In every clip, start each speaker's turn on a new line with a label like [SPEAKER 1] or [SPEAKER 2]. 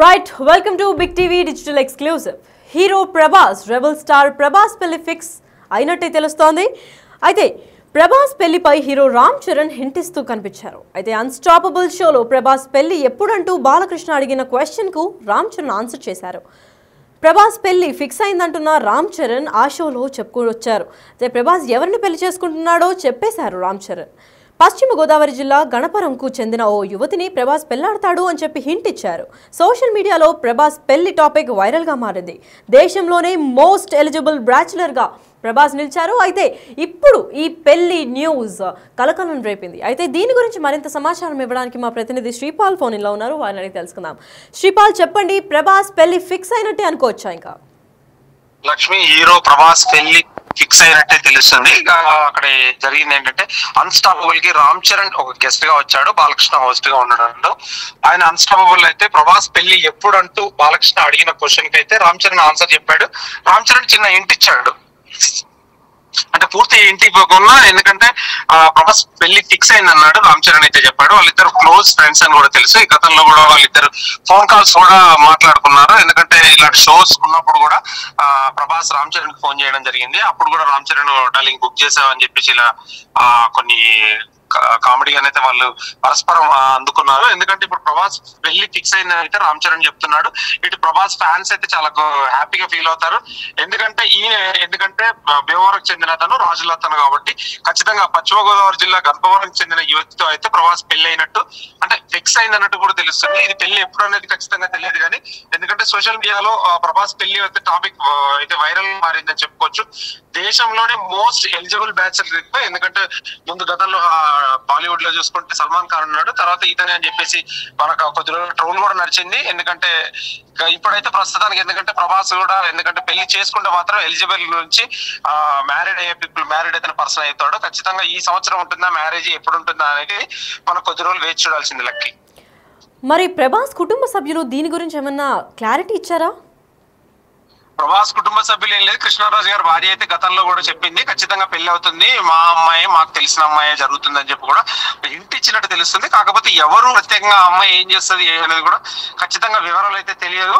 [SPEAKER 1] Right, welcome to Big TV Digital Exclusive. Hero Prabhas, Rebel Star Prabhas pelli fix అయినట్టే తెలుస్తోంది. అయితే Prabhas పెళ్లిపై hero Ram Charan హింటిస్తూ కనిపించారు. అయితే అన్స్టాపబుల్ షోలో ప్రభాస్ పెళ్లి ఎప్పుడంటూ బాలకృష్ణ అడిగిన క్వశ్చన్కు రామ్ చరణ్ ఆన్సర్ చేశారు. ప్రభాస్ పెళ్లి ఫిక్స్ అయిందంటున్న రామ్ చరణ్ ఆ షోలో చెప్పుకొచ్చారు. అయితే ప్రభాస్ ఎవరిని పెళ్లి చేసుకుంటున్నాడో చెప్పేశారు రామ్ చరణ్. పశ్చిమ గోదావరి జిల్లా గణపరంకు చెందిన ఓ యువతిని ప్రభాస్ పెళ్లాడతాడు అని చెప్పి హింట్ ఇచ్చారు. సోషల్ మీడియాలో ప్రభాస్ పెళ్లి టాపిక్ వైరల్గా మారింది. దేశంలోనే మోస్ట్ ఎలిజిబుల్ బ్యాచులర్గా ప్రభాస్ నిలిచారు. అయితే ఇప్పుడు ఈ పెళ్లి న్యూస్ కలకలం రేపింది. అయితే దీని గురించి మరింత సమాచారం ఇవ్వడానికి మా ప్రతినిధి శ్రీపాల్ ఫోన్ ఇన్లో ఉన్నారు. వారిని అడిగి తెలుసుకుందాం. శ్రీపాల్, చెప్పండి, ప్రభాస్ పెళ్లి ఫిక్స్ అయినట్టే అనుకోవచ్చా? ఇంకా
[SPEAKER 2] లక్ష్మి, హీరో ప్రభాస్ పెళ్లి ఫిక్స్ అయినట్టే తెలుస్తుంది. అక్కడ జరిగింది ఏంటంటే, అన్స్టాపబుల్ కి రామ్ చరణ్ ఒక గెస్ట్ గా వచ్చాడు, బాలకృష్ణ హోస్ట్ గా ఉండడంతో. ఆయన అన్స్టాపబుల్ అయితే ప్రభాస్ పెళ్లి ఎప్పుడు అంటూ బాలకృష్ణ అడిగిన క్వశ్చన్ కి అయితే రామ్ చరణ్ ఆన్సర్ చెప్పాడు. రామ్ చరణ్ చిన్న హింట్ ఇచ్చాడు, అంటే పూర్తి ఇంటి ఇవ్వకుండా, ఎందుకంటే ప్రభాస్ పెళ్లి ఫిక్స్ అయింది అన్నాడు. రామ్ చరణ్ అయితే చెప్పాడు వాళ్ళిద్దరు క్లోజ్ ఫ్రెండ్స్ అని కూడా తెలుసు. ఈ గతంలో కూడా వాళ్ళిద్దరు ఫోన్ కాల్స్ కూడా మాట్లాడుకున్నారు. ఎందుకంటే ఇలాంటి షోస్ ఉన్నప్పుడు కూడా ప్రభాస్ రామ్ చరణ్ కి ఫోన్ చేయడం జరిగింది. అప్పుడు కూడా రామ్ చరణ్ డార్లింగ్ బుక్ చేసావని చెప్పేసి ఇలా కొన్ని కామెడీగా అయితే వాళ్ళు పరస్పరం అందుకున్నారు. ఎందుకంటే ఇప్పుడు ప్రభాస్ పెళ్లి ఫిక్స్ అయిందని అయితే రామ్ చరణ్ చెప్తున్నాడు. ఇటు ప్రభాస్ ఫ్యాన్స్ అయితే చాలా హ్యాపీగా ఫీల్ అవుతారు. ఎందుకంటే భీమవరం చెందిన అతను, రాజుల అతను కాబట్టి ఖచ్చితంగా పశ్చిమ గోదావరి జిల్లా గర్భవరం చెందిన యువతితో అయితే ప్రభాస్ పెళ్లి అయినట్టు, అంటే ఫిక్స్ అయిందన్నట్టు కూడా తెలుస్తుంది. ఇది పెళ్లి ఎప్పుడు అనేది ఖచ్చితంగా తెలియదు కానీ, ఎందుకంటే సోషల్ మీడియాలో ప్రభాస్ పెళ్లి అయితే టాపిక్ అయితే వైరల్ మారిందని చెప్పుకోవచ్చు. దేశంలోనే మోస్ట్ ఎలిజిబుల్ బ్యాచులర్. ఎందుకంటే ముందు గతంలో బాలీవుడ్ లో చూసుకుంటే సల్మాన్ ఖాన్ ఉన్నాడు, తర్వాత ఇతనే అని చెప్పేసి మనకు కొద్ది రోజులు ట్రోల్ కూడా నడిచింది. ఎందుకంటే ఇప్పుడైతే ప్రస్తుతానికి, ఎందుకంటే ప్రభాస్ కూడా ఎందుకంటే పెళ్లి చేసుకుంటే మాత్రం ఎలిజిబుల్ నుంచి మ్యారీడ్ అయ్యే మ్యారీడ్ అయితే పర్సన్ అవుతాడు. ఖచ్చితంగా ఈ సంవత్సరం ఉంటుందా మ్యారేజ్, ఎప్పుడు ఉంటుందా అనేది మనం కొద్ది రోజులు వేచి చూడాల్సింది లక్కి.
[SPEAKER 1] మరి ప్రభాస్ కుటుంబ సభ్యులు దీని గురించి ఏమన్నా క్లారిటీ ఇచ్చారా?
[SPEAKER 2] ప్రభాస్ కుటుంబ సభ్యులు ఏం లేదు. కృష్ణరాజు గారి భార్య అయితే గతంలో కూడా చెప్పింది ఖచ్చితంగా పెళ్లి అవుతుంది, మా అమ్మాయి, మాకు తెలిసిన అమ్మాయి జరుగుతుందని చెప్పి కూడా హింట్ ఇచ్చినట్టు తెలుస్తుంది. కాకపోతే ఎవరు ప్రత్యేకంగా అమ్మాయి ఏం చేస్తుంది అనేది కూడా ఖచ్చితంగా వివరాలు అయితే తెలియదు.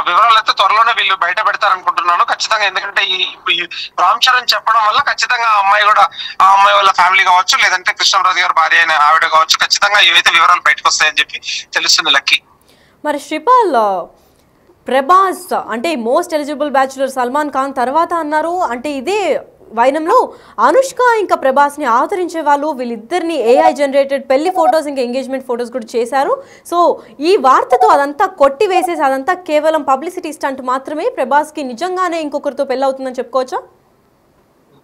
[SPEAKER 2] వివరాలు అయితే త్వరలోనే వీళ్ళు బయట పెడతారనుకుంటున్నాను ఖచ్చితంగా. ఎందుకంటే ఈ రామ్ చరణ్ చెప్పడం వల్ల ఖచ్చితంగా ఆ అమ్మాయి కూడా, ఆ అమ్మాయి వాళ్ళ ఫ్యామిలీ కావచ్చు, లేదంటే కృష్ణరాజు గారి భార్య అయిన ఆవిడ కావచ్చు, ఖచ్చితంగా ఇవైతే వివరాలు బయటకు వస్తాయని చెప్పి తెలుస్తుంది లక్కీ.
[SPEAKER 1] మరి శ్రీపాల్, ప్రభాస్ అంటే most eligible bachelor Salman Khan తర్వాత అన్నారు. అంటే ఇదే వైనంలో అనుష్క ఇంకా ప్రభాస్ని ఆదరించే వాళ్ళు వీళ్ళిద్దరిని ఏఐ జనరేటెడ్ పెళ్లి ఫొటోస్ ఇంకా ఎంగేజ్మెంట్ ఫొటోస్ కూడా చేశారు. సో ఈ వార్తతో అదంతా కొట్టి వేసేసి అదంతా కేవలం పబ్లిసిటీ స్టంట్ మాత్రమే. ప్రభాస్కి నిజంగానే ఇంకొకరితో పెళ్లి అవుతుందని చెప్పుకోవచ్చా?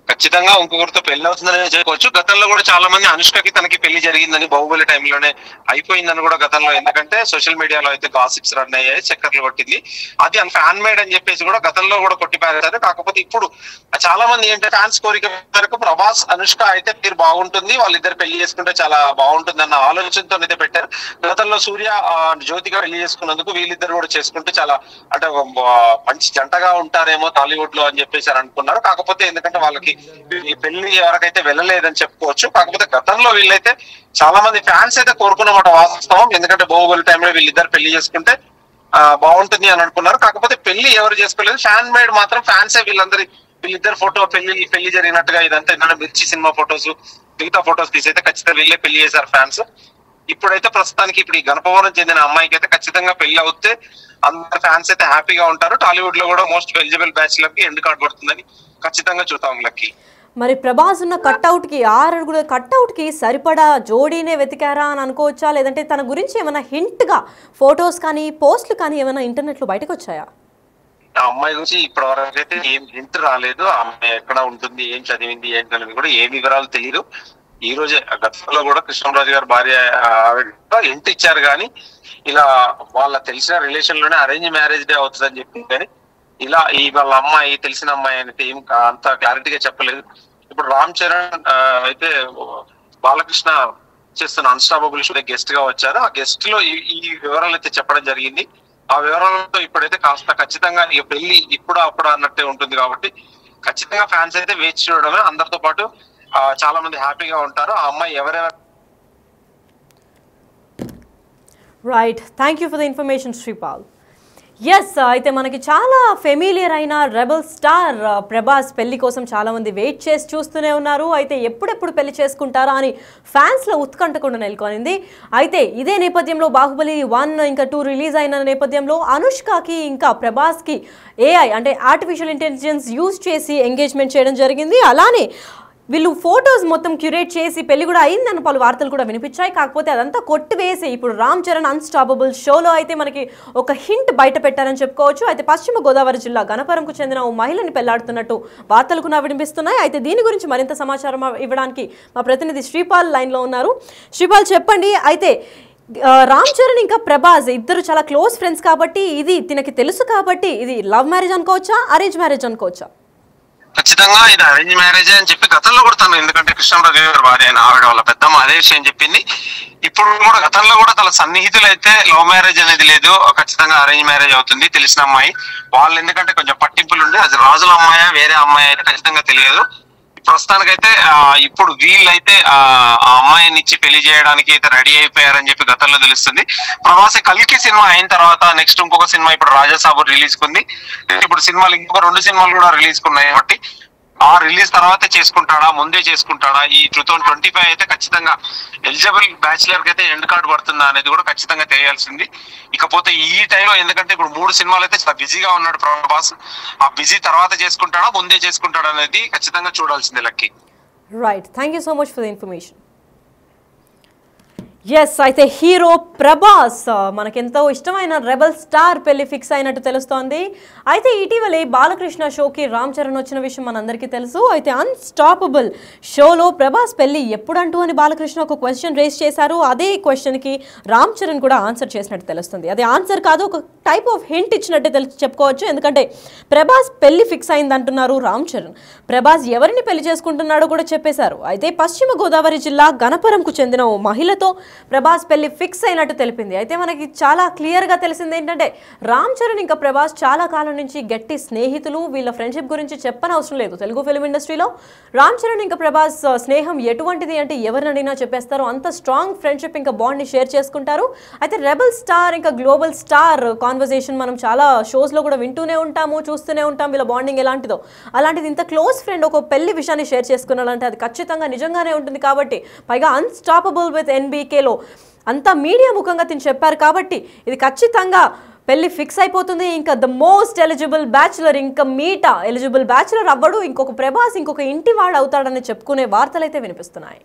[SPEAKER 2] ఖచ్చితంగా ఇంకొకరితో పెళ్లి అవుతుందని చెప్పుకోవచ్చు. గతంలో కూడా చాలా మంది అనుష్కకి తనకి పెళ్లి జరిగిందని, బాహుబలి టైంలోనే అయిపోయిందని కూడా గతంలో, ఎందుకంటే సోషల్ మీడియాలో అయితే గాసిప్స్ రన్ అయ్యాయి, చక్కర్లు కొట్టింది. అది ఫ్యాన్ మేడ్ అని చెప్పేసి కూడా గతంలో కూడా కొట్టిపారేశారు. కాకపోతే ఇప్పుడు చాలా మంది ఏంటంటే ఫ్యాన్స్ కోరిక వరకు ప్రభాస్ అనుష్క అయితే తీరు బాగుంటుంది, వాళ్ళిద్దరు పెళ్లి చేసుకుంటే చాలా బాగుంటుంది అన్న ఆలోచనతో అయితే పెట్టారు. గతంలో సూర్య జ్యోతిగా పెళ్లి చేసుకున్నందుకు వీళ్ళిద్దరు కూడా చేసుకుంటే చాలా అంటే మంచి జంటగా ఉంటారేమో టాలీవుడ్ లో అని చెప్పేసి అనుకున్నారు. కాకపోతే ఎందుకంటే వాళ్ళకి ఈ పెళ్లి ఎవరికైతే వెళ్ళలేదని చెప్పుకోవచ్చు. కాకపోతే గతంలో వీళ్ళైతే చాలా మంది ఫ్యాన్స్ అయితే కోరుకున్నమాట వాస్తవం. ఎందుకంటే బాహుబలి టైంలో వీళ్ళిద్దరు పెళ్లి చేసుకుంటే బాగుంటుంది అని అనుకున్నారు. కాకపోతే పెళ్లి ఎవరు చేసుకోలేదు, ఫ్యాన్ మేడ్ మాత్రం ఫ్యాన్సే వీళ్ళిద్దరు ఫోటో పెళ్లి జరిగినట్టుగా ఇదంతా ఏంటంటే మిర్చి సినిమా ఫొటోస్, మిగతా ఫొటోస్ తీసి అయితే ఖచ్చితంగా వీళ్ళే పెళ్లి చేశారు ఫ్యాన్స్. ఇప్పుడైతే ప్రస్తుతానికి ఇప్పుడు ఈ గణపవరం చెందిన అమ్మాయికి అయితే ఖచ్చితంగా పెళ్లి అవుతే అందరు ఫ్యాన్స్ అయితే హ్యాపీగా ఉంటారు. టాలీవుడ్ లో కూడా మోస్ట్ ఎలిజిబుల్ బ్యాచులర్ కి ఎండ్ కార్డ్ పడుతుందని ఖచ్చితంగా చూద్దాం లక్కీ.
[SPEAKER 1] మరి ప్రభాస్ ఉన్న కట్అవుట్ కి, 6 అడుగుల కట్అవుట్ కి సరిపడా జోడీనే వెతికారా అని అనుకోవచ్చా? లేదంటే తన గురించి ఏమైనా హింట్ గా ఫొటోస్ కానీ పోస్టులు కానీ ఏమైనా ఇంటర్నెట్ లో బయటకు వచ్చాయా?
[SPEAKER 2] ఆ అమ్మాయి గురించి ఇప్పటి వరకు అయితే ఏం హింట్ రాలేదు. ఆ అమ్మాయి ఎక్కడ ఉంటుంది, ఏం చదివింది, ఏంటనేది కూడా ఏ వివరాలు తెలియదు. ఈ రోజే గతంలో కూడా కృష్ణరాజు గారి భార్య ఆవిడ హింట్ ఇచ్చారు కానీ, ఇలా వాళ్ళ తెలిసిన రిలేషన్ లోనే అరేంజ్ మ్యారేజ్ డే అవుతుందని చెప్పింది కానీ ఇలా వాళ్ళ అమ్మాయి తెలిసిన అమ్మాయి అనేది ఏం అంత క్లారిటీగా చెప్పలేదు. ఇప్పుడు రామ్ చరణ్ అయితే బాలకృష్ణ చేస్తున్న అన్స్టాపబుల్ షో గెస్ట్ గా వచ్చారు. ఆ గెస్ట్ లో ఈ వివరాలు అయితే చెప్పడం జరిగింది. ఆ వివరాలతో ఇప్పుడైతే కాస్త ఖచ్చితంగా ఇక పెళ్లి ఇప్పుడు అప్పుడు అన్నట్టే ఉంటుంది కాబట్టి ఖచ్చితంగా ఫ్యాన్స్ అయితే వేచి చూడడమే. అందరితో పాటు చాలా మంది హ్యాపీగా ఉంటారు. ఆ అమ్మాయి ఎవరెవరు
[SPEAKER 1] right, thank you for the information Sripal. Yes, అయితే మనకి చాలా ఫెమిలియర్ అయిన రెబల్ స్టార్ ప్రభాస్ పెళ్లి కోసం చాలా మంది వెయిట్ చేసి చూస్తూనే ఉన్నారు. అయితే ఎప్పుడెప్పుడు పెళ్లి చేసుకుంటారా అని ఫ్యాన్స్లో ఉత్కంఠ కూడా నెలకొనింది. అయితే ఇదే నేపథ్యంలో బాహుబలి 1 ఇంకా 2 రిలీజ్ అయిన నేపథ్యంలో అనుష్కకి ఇంకా ప్రభాస్కి AI అంటే ఆర్టిఫిషియల్ ఇంటెలిజెన్స్ యూజ్ చేసి ఎంగేజ్మెంట్ చేయడం జరిగింది. అలానే వీళ్ళు ఫొటోస్ మొత్తం క్యూరేట్ చేసి పెళ్లి కూడా అయిందని పలు వార్తలు కూడా వినిపించాయి. కాకపోతే అదంతా కొట్టివేసి ఇప్పుడు రామ్ చరణ్ అన్స్టాపబుల్ షోలో అయితే మనకి ఒక హింట్ బయట పెట్టారని చెప్పుకోవచ్చు. అయితే పశ్చిమ గోదావరి జిల్లా గణపరంకు చెందిన ఓ మహిళని పెళ్లాడుతున్నట్టు వార్తలు కూడా వినిపిస్తున్నాయి. అయితే దీని గురించి మరింత సమాచారం ఇవ్వడానికి మా ప్రతినిధి శ్రీపాల్ లైన్లో ఉన్నారు. శ్రీపాల్, చెప్పండి. అయితే రామ్ చరణ్ ఇంకా ప్రభాస్ ఇద్దరు చాలా క్లోజ్ ఫ్రెండ్స్ కాబట్టి ఇది తినకి తెలుసు కాబట్టి ఇది లవ్ మ్యారేజ్ అనుకోవచ్చా, అరేంజ్ మ్యారేజ్ అనుకోవచ్చా?
[SPEAKER 2] ఖచ్చితంగా ఇది అరేంజ్ మ్యారేజ్ అని చెప్పి గతంలో కూడా తను, ఎందుకంటే కృష్ణరాజు గారి భార్య అయిన ఆవిడ వాళ్ళ పెద్దమ్మ అదే విషయం చెప్పింది. ఇప్పుడు కూడా గతంలో కూడా తన సన్నిహితులు అయితే లవ్ మ్యారేజ్ అనేది లేదు, ఖచ్చితంగా అరేంజ్ మ్యారేజ్ అవుతుంది. తెలిసిన అమ్మాయి వాళ్ళు, ఎందుకంటే కొంచెం పట్టింపులు ఉండి అది రాజుల అమ్మాయి వేరే అమ్మాయి అయితే ఖచ్చితంగా తెలియదు. ప్రస్తుతానికైతే ఇప్పుడు వీళ్ళైతే ఆ అమ్మాయిని ఇచ్చి పెళ్లి చేయడానికి అయితే రెడీ అయిపోయారని చెప్పి గతంలో తెలుస్తుంది. ప్రభాస్ కల్కి సినిమా అయిన తర్వాత నెక్స్ట్ ఇంకొక సినిమా ఇప్పుడు రాజాసాబు రిలీజ్ కుంది. ఇప్పుడు సినిమాలు ఇంకొక 2 సినిమాలు కూడా రిలీజ్ కున్నాయి కాబట్టి ఆ రిలీజ్ తర్వాత చేసుకుంటాడా ముందే చేసుకుంటాడా, ఈ 2025 అయితే ఖచ్చితంగా ఎలిజిబుల్ బ్యాచిలర్ కి అయితే ఎండ్ కార్డు పడుతుందా అనేది కూడా ఖచ్చితంగా తెలియాల్సింది. ఇకపోతే ఈ టైంలో, ఎందుకంటే ఇప్పుడు 3 సినిమాలు అయితే చాలా బిజీగా ఉన్నాడు ప్రభాస్, ఆ బిజీ తర్వాత చేసుకుంటాడా ముందే చేసుకుంటాడా అనేది ఖచ్చితంగా చూడాల్సిందే Lucky.
[SPEAKER 1] Right, thank you so much for the information. Yes, అయితే హీరో ప్రభాస్ మనకెంతో ఇష్టమైన రెబల్ స్టార్ పెళ్లి ఫిక్స్ అయినట్టు తెలుస్తోంది. అయితే ఇటీవలే బాలకృష్ణ షోకి రామ్ చరణ్ వచ్చిన విషయం మనందరికీ తెలుసు. అయితే అన్స్టాపబుల్ షోలో ప్రభాస్ పెళ్లి ఎప్పుడంటూ అని బాలకృష్ణ ఒక క్వశ్చన్ రేస్ చేశారు. అదే క్వశ్చన్కి రామ్ చరణ్ కూడా ఆన్సర్ చేసినట్టు తెలుస్తుంది. అదే ఆన్సర్ కాదు, ఒక టైప్ ఆఫ్ హింట్ ఇచ్చినట్టే చెప్పుకోవచ్చు. ఎందుకంటే ప్రభాస్ పెళ్లి ఫిక్స్ అయింది అంటున్నారు రామ్ చరణ్. ప్రభాస్ ఎవరిని పెళ్లి చేసుకుంటున్నాడో కూడా చెప్పేశారు. అయితే పశ్చిమ గోదావరి జిల్లా గణపరంకు చెందిన ఓ మహిళతో ప్రభాస్ పెళ్లి ఫిక్స్ అయినట్టు తెలిపింది. అయితే మనకి చాలా క్లియర్గా తెలిసింది ఏంటంటే రామ్ చరణ్ ఇంకా ప్రభాస్ చాలా కాలం నుంచి గట్టి స్నేహితులు. వీళ్ళ ఫ్రెండ్షిప్ గురించి చెప్పనవసరం లేదు. తెలుగు ఫిల్మ్ ఇండస్ట్రీలో రామ్ చరణ్ ఇంకా ప్రభాస్ స్నేహం ఎటువంటిది అంటే ఎవరిని అడిగినా చెప్పేస్తారు. అంత స్ట్రాంగ్ ఫ్రెండ్షిప్ ఇంకా బాండ్ని షేర్ చేసుకుంటారు. అయితే రెబల్ స్టార్ ఇంకా గ్లోబల్ స్టార్ కాన్వర్సేషన్ మనం చాలా షోస్లో కూడా వింటూనే ఉంటాము, చూస్తూనే ఉంటాం వీళ్ళ బాండింగ్ ఎలాంటిదో. అలాంటిది ఇంత క్లోజ్ ఫ్రెండ్ ఒక పెళ్లి విషయాన్ని షేర్ చేసుకున్నారంటే అది ఖచ్చితంగా నిజంగానే ఉంటుంది. కాబట్టి పైగా అన్స్టాపబుల్ విత్ NBKలో అంతా మీడియా ముఖంగా తిని చెప్పారు కాబట్టి ఇది ఖచ్చితంగా పెళ్లి ఫిక్స్ అయిపోతుంది. ఇంకా ద మోస్ట్ ఎలిజిబుల్ బ్యాచులర్, ఇంకా ఎలిజిబుల్ బ్యాచులర్ అవ్వడు, ఇంకొక ప్రభాస్ ఇంకొక ఇంటి వాడు అవుతాడని చెప్పుకునే వార్తలు అయితే వినిపిస్తున్నాయి.